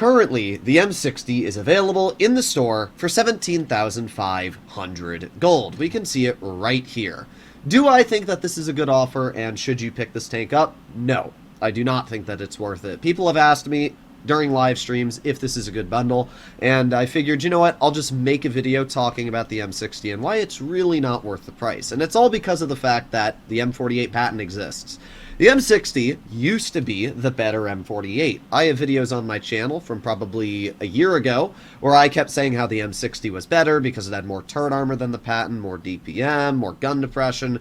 Currently, the M60 is available in the store for 17,500 gold. We can see it right here. Do I think that this is a good offer, and should you pick this tank up? No, I do not think that it's worth it. People have asked me during live streams if this is a good bundle, and I figured, you know what, I'll just make a video talking about the M60 and why it's really not worth the price. And it's all because of the fact that the M48 Patton exists. The M60 used to be the better M48. I have videos on my channel from probably a year ago where I kept saying how the M60 was better because it had more turret armor than the Patton, more DPM, more gun depression.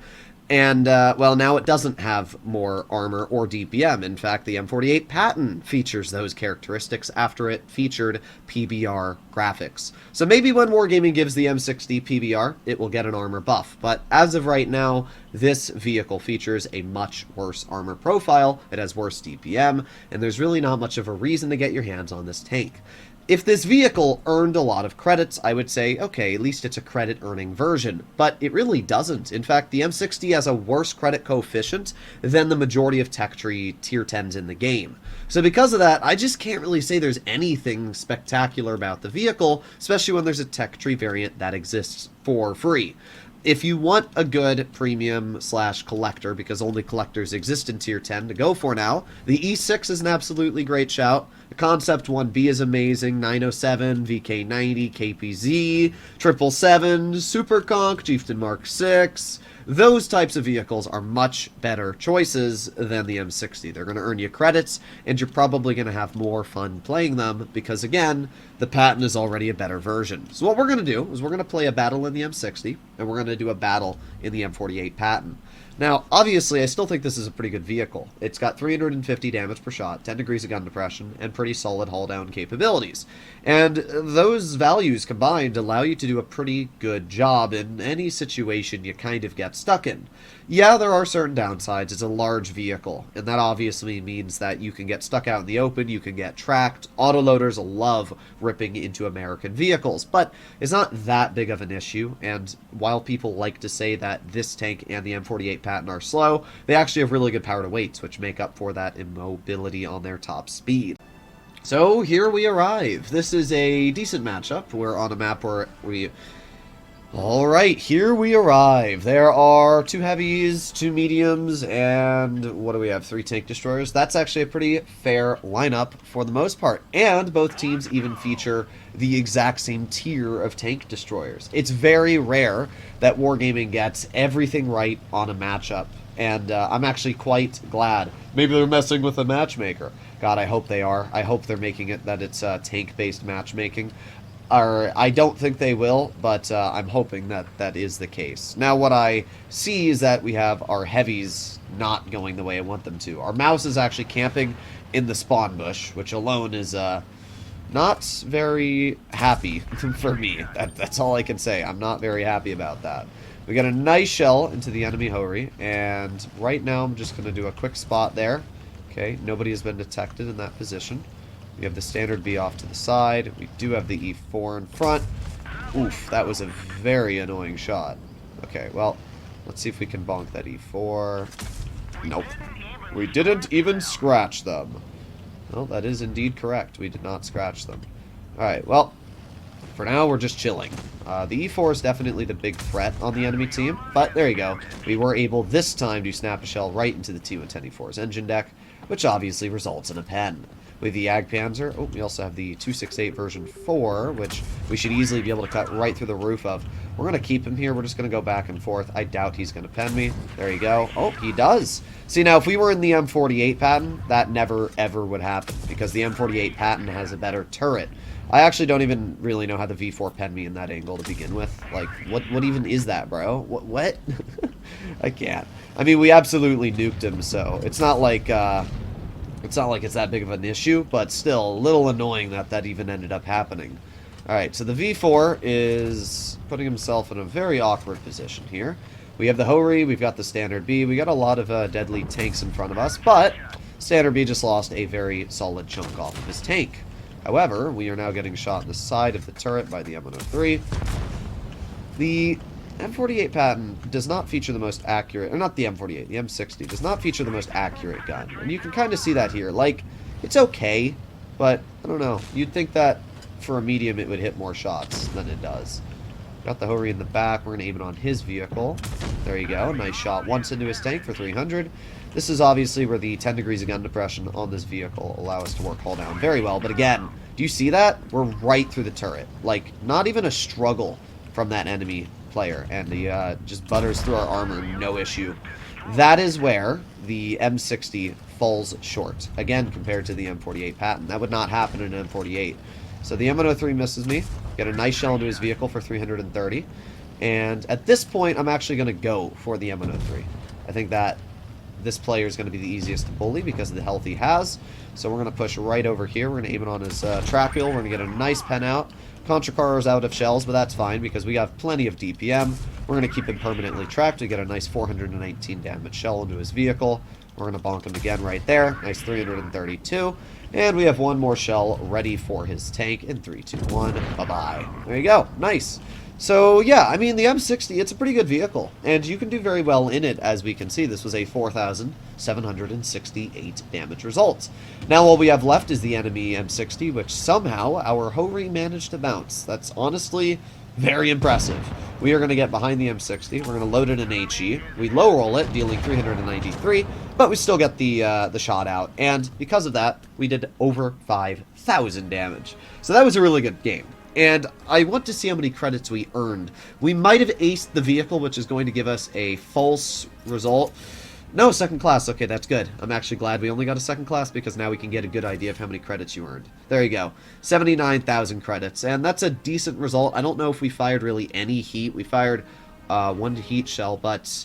And, well, now it doesn't have more armor or DPM. In fact, the M48 Patton features those characteristics after it featured PBR graphics. So maybe when Wargaming gives the M60 PBR, it will get an armor buff. But as of right now, this vehicle features a much worse armor profile, it has worse DPM, and there's really not much of a reason to get your hands on this tank. If this vehicle earned a lot of credits, I would say, okay, at least it's a credit-earning version. But it really doesn't. In fact, the M60 has a worse credit coefficient than the majority of tech tree tier 10s in the game. So because of that, I just can't really say there's anything spectacular about the vehicle, especially when there's a tech tree variant that exists for free. If you want a good premium slash collector, because only collectors exist in tier 10 to go for now, the E6 is an absolutely great shout. The Concept 1B is amazing, 907, VK90, KPZ, 777, Super Conch, Chieftain Mark 6. Those types of vehicles are much better choices than the M60. They're going to earn you credits, and you're probably going to have more fun playing them because, again, the Patton is already a better version. So what we're going to do is we're going to play a battle in the M60, and we're going to do a battle in the M48 Patton. Now, obviously, I still think this is a pretty good vehicle. It's got 350 damage per shot, 10 degrees of gun depression, and pretty solid hull-down capabilities. And those values combined allow you to do a pretty good job in any situation you kind of get stuck in. Yeah, there are certain downsides. It's a large vehicle, and that obviously means that you can get stuck out in the open, you can get tracked. Autoloaders love ripping into American vehicles, but it's not that big of an issue, and while people like to say that this tank and the M48 Patton are slow, they actually have really good power to weights, which make up for that immobility on their top speed. So here we arrive. This is a decent matchup. We're on a map where we... Alright, here we arrive. There are 2 heavies, 2 mediums, and what do we have? 3 tank destroyers. That's actually a pretty fair lineup for the most part. And both teams even feature the exact same tier of tank destroyers. It's very rare that Wargaming gets everything right on a matchup. And I'm actually quite glad. Maybe they're messing with the matchmaker. God, I hope they are. I hope they're making it that it's tank-based matchmaking. Or I don't think they will, but I'm hoping that that is the case. Now what I see is that we have our heavies not going the way I want them to. Our mouse is actually camping in the spawn bush, which alone is not very happy for me. That's all I can say. I'm not very happy about that. We got a nice shell into the enemy Hori, and right now I'm just going to do a quick spot there. Okay, nobody has been detected in that position. We have the standard B off to the side. We do have the E4 in front. Oof, that was a very annoying shot. Okay, well, let's see if we can bonk that E4. Nope. We didn't even scratch them. Well, that is indeed correct. We did not scratch them. Alright, well, for now, we're just chilling. The E4 is definitely the big threat on the enemy team, but there you go. We were able this time to snap a shell right into the T-110E4's engine deck, which obviously results in a pen. With the Jagdpanzer, oh, we also have the 268 version 4, which we should easily be able to cut right through the roof of. We're going to keep him here. We're just going to go back and forth. I doubt he's going to pen me. There you go. Oh, he does. See, now, if we were in the M48 Patton, that never, ever would happen, because the M48 Patton has a better turret. I actually don't even really know how the V4 pen me in that angle to begin with. Like, what even is that, bro? What? I can't. I mean, we absolutely nuked him, so it's not like... It's not like it's that big of an issue, but still a little annoying that that even ended up happening. Alright, so the V4 is putting himself in a very awkward position here. We have the Hori, we've got the Standard B, we got a lot of deadly tanks in front of us, but Standard B just lost a very solid chunk off of his tank. However, we are now getting shot in the side of the turret by the M103. The M48 Patton does not feature the most accurate, or not the M48, the M60 does not feature the most accurate gun. And you can kind of see that here. Like, it's okay, But, I don't know. You'd think that for a medium it would hit more shots than it does. Got the Hori in the back. We're going to aim it on his vehicle. There you go. Nice shot once into his tank for 300. This is obviously where the 10 degrees of gun depression on this vehicle allow us to work hull down very well. But again, do you see that? We're right through the turret. Like, not even a struggle from that enemy player. And he just butters through our armor, no issue. That is where the M60 falls short. Again, compared to the M48 Patton. That would not happen in an M48. So the M103 misses me. Get a nice shell into his vehicle for 330. And at this point, I'm actually going to go for the M103. I think that this player is going to be the easiest to bully because of the health he has. So we're going to push right over here. We're going to aim it on his track wheel. We're going to get a nice pen out. Contra Carro's out of shells, but that's fine because we have plenty of DPM. We're going to keep him permanently tracked. We get a nice 419 damage shell into his vehicle. We're going to bonk him again right there. Nice 332. And we have one more shell ready for his tank in 3, 2, 1. Bye-bye. There you go. Nice. So, yeah, I mean, the M60, it's a pretty good vehicle. And you can do very well in it, as we can see. This was a 4,768 damage result. Now, all we have left is the enemy M60, which somehow our Hori managed to bounce. That's honestly very impressive. We are going to get behind the M60. We're going to load it in HE. We low roll it, dealing 393, but we still get the shot out. And because of that, we did over 5,000 damage. So that was a really good game. And I want to see how many credits we earned. We might have aced the vehicle, which is going to give us a false result. No, second class. Okay, that's good. I'm actually glad we only got a second class because now we can get a good idea of how many credits you earned. There you go. 79,000 credits. And that's a decent result. I don't know if we fired really any heat. We fired one heat shell, but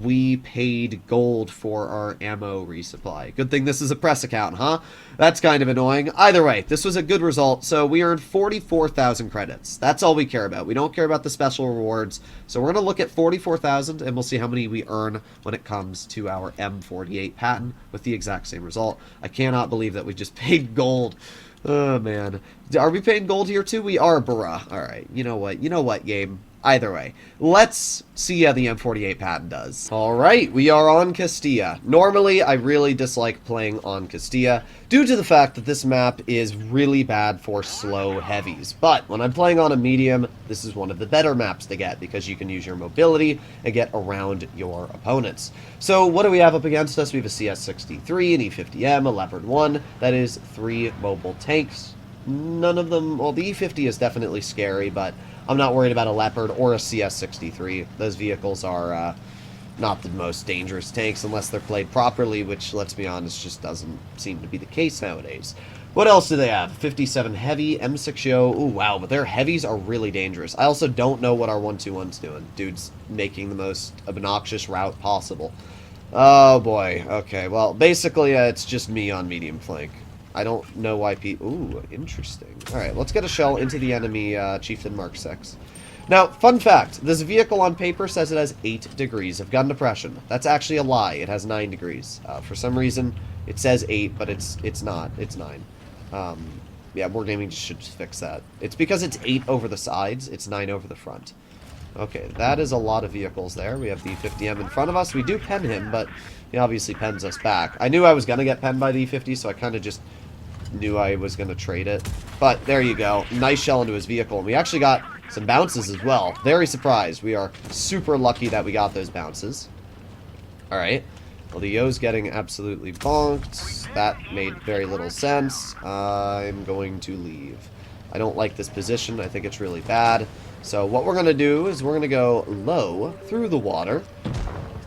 we paid gold for our ammo resupply. Good thing this is a press account, huh? That's kind of annoying. Either way, this was a good result. So we earned 44,000 credits. That's all we care about. We don't care about the special rewards. So we're going to look at 44,000 and we'll see how many we earn when it comes to our M48 Patton with the exact same result. I cannot believe that we just paid gold. Oh, man. Are we paying gold here too? We are, bruh. All right. You know what? You know what, game? Either way, let's see how the M48 Patton does. Alright, we are on Castilla. Normally, I really dislike playing on Castilla due to the fact that this map is really bad for slow heavies. But when I'm playing on a medium, this is one of the better maps to get because you can use your mobility and get around your opponents. So what do we have up against us? We have a CS-63, an E-50M, a Leopard 1. That is 3 mobile tanks. None of them, well, the E-50 is definitely scary, but I'm not worried about a Leopard or a CS-63. Those vehicles are not the most dangerous tanks unless they're played properly, which, let's be honest, just doesn't seem to be the case nowadays. What else do they have? 57 Heavy, M60. Ooh, wow, but their heavies are really dangerous. I also don't know what our 121's doing. Dude's making the most obnoxious route possible. Oh, boy. Okay, well, basically, it's just me on medium flank. I don't know why people... Ooh, interesting. Alright, let's get a shell into the enemy Chieftain Mark 6. Now, fun fact. This vehicle on paper says it has 8 degrees of gun depression. That's actually a lie. It has 9 degrees. For some reason, it says 8, but it's not. It's 9. Yeah, Wargaming should just fix that. It's because it's 8 over the sides. It's 9 over the front. Okay, that is a lot of vehicles there. We have the 50M in front of us. We do pen him, but he obviously pens us back. I knew I was going to get penned by the E50, so I kind of just knew I was going to trade it. But there you go. Nice shell into his vehicle. And we actually got some bounces as well. Very surprised. We are super lucky that we got those bounces. Alright. Well, the Yo's getting absolutely bonked. That made very little sense. I'm going to leave. I don't like this position. I think it's really bad. So what we're going to do is we're going to go low through the water.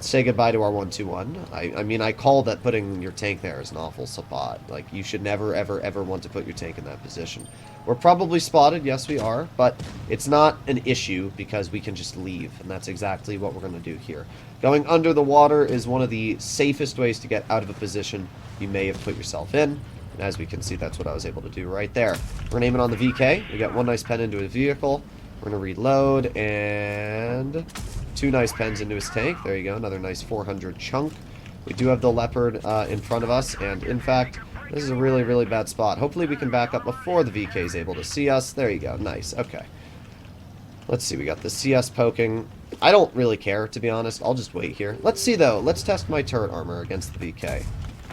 Say goodbye to our 121. I mean, I call that putting your tank there is an awful spot. Like, you should never, ever, ever want to put your tank in that position. We're probably spotted, yes we are, but it's not an issue because we can just leave, and that's exactly what we're going to do here. Going under the water is one of the safest ways to get out of a position you may have put yourself in, and as we can see, that's what I was able to do right there. We're going to aim it on the VK. We got one nice pen into his vehicle. We're going to reload, and 2 nice pens into his tank. There you go, another nice 400 chunk. We do have the Leopard in front of us, and in fact, this is a really, really bad spot. Hopefully we can back up before the VK is able to see us. There you go, nice, okay. Let's see, we got the CS poking. I don't really care, to be honest. I'll just wait here. Let's see, though. Let's test my turret armor against the VK.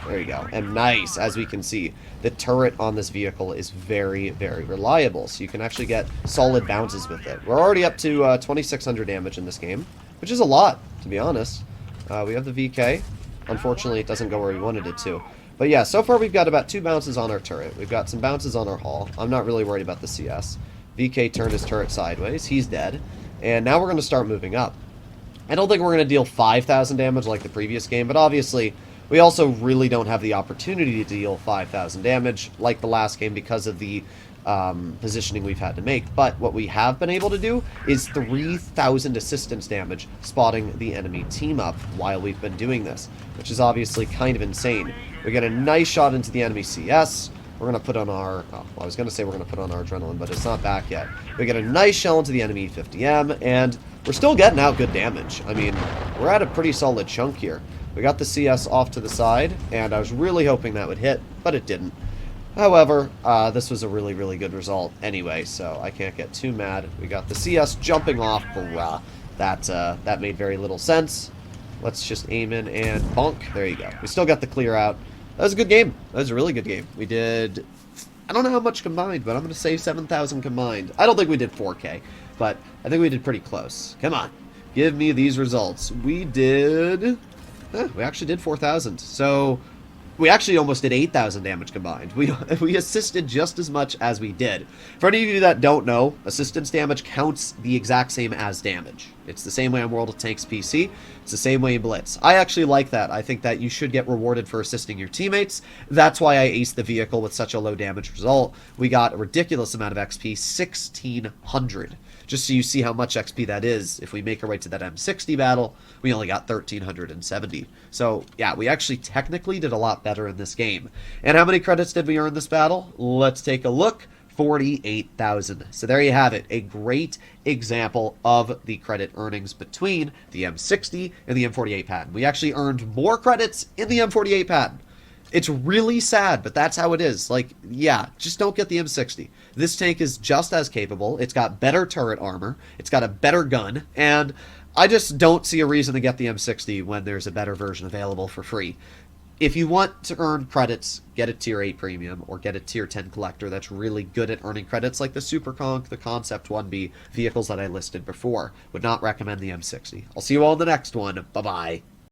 There you go. And nice, as we can see, the turret on this vehicle is very, very reliable. So you can actually get solid bounces with it. We're already up to 2,600 damage in this game, which is a lot, to be honest. We have the VK. Unfortunately, it doesn't go where we wanted it to. But yeah, so far we've got about 2 bounces on our turret. We've got some bounces on our hull. I'm not really worried about the CS. VK turned his turret sideways. He's dead. And now we're going to start moving up. I don't think we're going to deal 5,000 damage like the previous game, but obviously we also really don't have the opportunity to deal 5,000 damage like the last game because of the positioning we've had to make. But what we have been able to do is 3,000 assistance damage spotting the enemy team up while we've been doing this, which is obviously kind of insane. We get a nice shot into the enemy CS. We're going to put on our... Oh, well, I was going to say we're going to put on our adrenaline, but it's not back yet. We get a nice shell into the enemy 50M, and we're still getting out good damage. I mean, we're at a pretty solid chunk here. We got the CS off to the side, and I was really hoping that would hit, but it didn't. However, this was a really, really good result anyway, so I can't get too mad. We got the CS jumping off, bruh. That made very little sense. Let's just aim in and bonk. There you go. We still got the clear out. That was a good game. That was a really good game. We did... I don't know how much combined, but I'm going to say 7,000 combined. I don't think we did 4K, but I think we did pretty close. Come on. Give me these results. We did... we actually did 4,000. So... we actually almost did 8,000 damage combined. We assisted just as much as we did. For any of you that don't know, assistance damage counts the exact same as damage. It's the same way on World of Tanks PC. It's the same way in Blitz. I actually like that. I think that you should get rewarded for assisting your teammates. That's why I aced the vehicle with such a low damage result. We got a ridiculous amount of XP, 1,600. Just so you see how much XP that is. If we make our way to that M60 battle, we only got 1,370. So, yeah, we actually technically did a lot better in this game. And how many credits did we earn this battle? Let's take a look. 48,000. So there you have it. A great example of the credit earnings between the M60 and the M48 Patton. We actually earned more credits in the M48 Patton. It's really sad, but that's how it is. Like, yeah, just don't get the M60. This tank is just as capable. It's got better turret armor. It's got a better gun. And I just don't see a reason to get the M60 when there's a better version available for free. If you want to earn credits, get a Tier 8 Premium or get a Tier 10 Collector that's really good at earning credits like the Super Conch, the Concept 1B, vehicles that I listed before. Would not recommend the M60. I'll see you all in the next one. Bye-bye.